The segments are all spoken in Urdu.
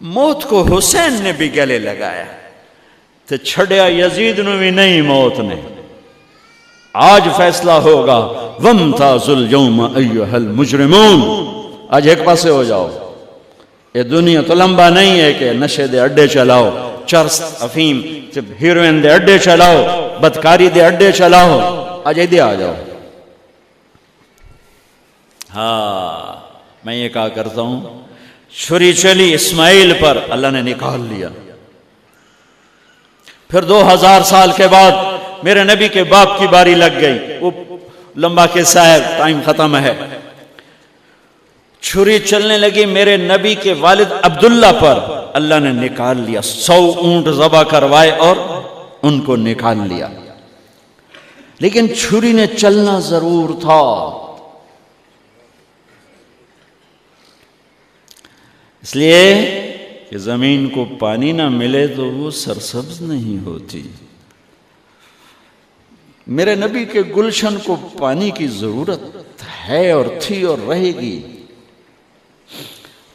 موت کو حسین نے بھی گلے لگایا تو چھڑیا یزید نو بھی نہیں موت نے. آج فیصلہ ہوگا وَامْتَازُوا الْيَوْمَ أَيُّهَا الْمُجْرِمُونَ. آج ایک پاسے ہو جاؤ. یہ دنیا تو لمبا نہیں ہے کہ نشے دے اڈے چلاؤ، چرس افیم ہیروئن دے اڈے چلاؤ، بدکاری دے اڈے چلاؤ. آج ایدے آ جاؤ. ہاں میں یہ کہا کرتا ہوں، چھری چلی اسماعیل پر، اللہ نے نکال لیا. پھر 2000 سال کے بعد میرے نبی کے باپ کی باری لگ گئی. وہ لمبا قصہ ہے، ٹائم ختم ہے. چھری چلنے لگی میرے نبی کے والد عبداللہ پر، اللہ نے نکال لیا. 100 اونٹ ذبح کروائے اور ان کو نکال لیا. لیکن چھری نے چلنا ضرور تھا. اس لیے کہ زمین کو پانی نہ ملے تو وہ سرسبز نہیں ہوتی. میرے نبی کے گلشن کو پانی کی ضرورت ہے اور تھی اور رہے گی.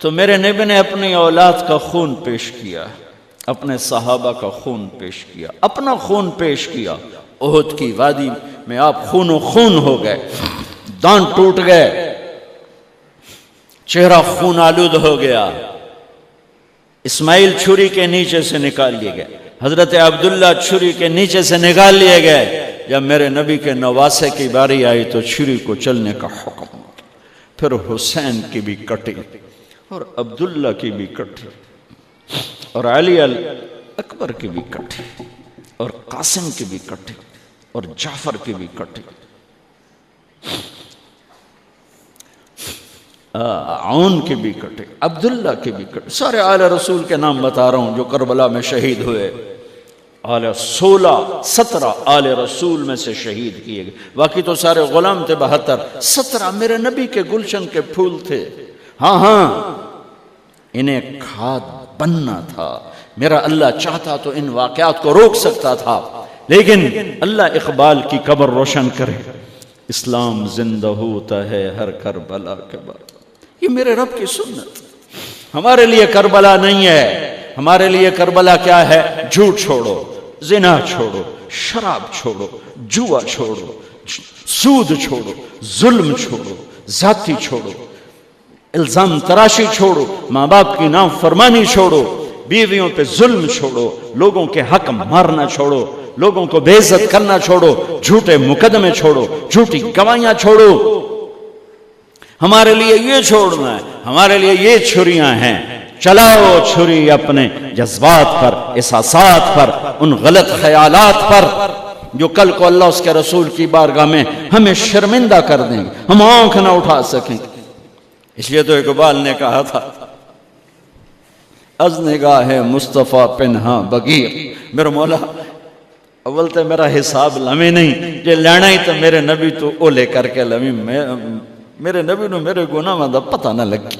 تو میرے نبی نے اپنی اولاد کا خون پیش کیا، اپنے صحابہ کا خون پیش کیا، اپنا خون پیش کیا. احد کی وادی میں آپ خون و خون ہو گئے، دانت ٹوٹ گئے، چہرہ خون آلود ہو گیا. اسماعیل چھری کے نیچے سے نکال لیے گئے، حضرت عبداللہ چھری کے نیچے سے نکال لیے گئے. جب میرے نبی کے نواسے کی باری آئی تو چھری کو چلنے کا حکم. پھر حسین کی بھی کٹی اور عبداللہ کی بھی کٹی اور علی اکبر کی بھی کٹی اور قاسم کی بھی کٹی اور جعفر کی بھی کٹی. عون کی بھی کٹے، عبداللہ کی بھی کٹے. سارے آل رسول کے نام بتا رہا ہوں جو کربلا میں شہید ہوئے. 17 آل رسول میں سے شہید کیے گئے. باقی تو سارے غلام تھے. 17 میرے نبی کے گلشن کے پھول تھے. ہاں انہیں کھاد بننا تھا. میرا اللہ چاہتا تو ان واقعات کو روک سکتا تھا، لیکن اللہ اقبال کی قبر روشن کرے. اسلام زندہ ہوتا ہے ہر کربلا کے بعد. یہ میرے رب کی سنت. ہمارے لیے کربلا نہیں ہے. ہمارے لیے کربلا کیا ہے؟ جھوٹ چھوڑو، زنا چھوڑو، شراب چھوڑو، جوا چھوڑو، سود چھوڑو، ظلم چھوڑو، ذاتی چھوڑو، الزام تراشی چھوڑو، ماں باپ کی نافرمانی چھوڑو، بیویوں پہ ظلم چھوڑو، لوگوں کے حق مارنا چھوڑو، لوگوں کو بے عزت کرنا چھوڑو، جھوٹے مقدمے چھوڑو، جھوٹی گواہیاں چھوڑو. ہمارے لیے یہ چھوڑنا ہے. ہمارے لیے یہ چھریاں ہیں. چلاؤ چھری اپنے جذبات پر، احساسات پر، ان غلط خیالات پر جو کل کو اللہ اس کے رسول کی بارگاہ میں ہمیں شرمندہ کر دیں گے، ہم آنکھ نہ اٹھا سکیں. اس لیے تو اقبال نے کہا تھا از نگاہ مصطفیٰ پنہاں بگیر. میرا مولا اول تو میرا حساب لمے نہیں، جے لینا ہی تو میرے نبی تو او لے کر کے لمی. میرے نبی نو میرے گناہ میں دا پتہ نہ لگی.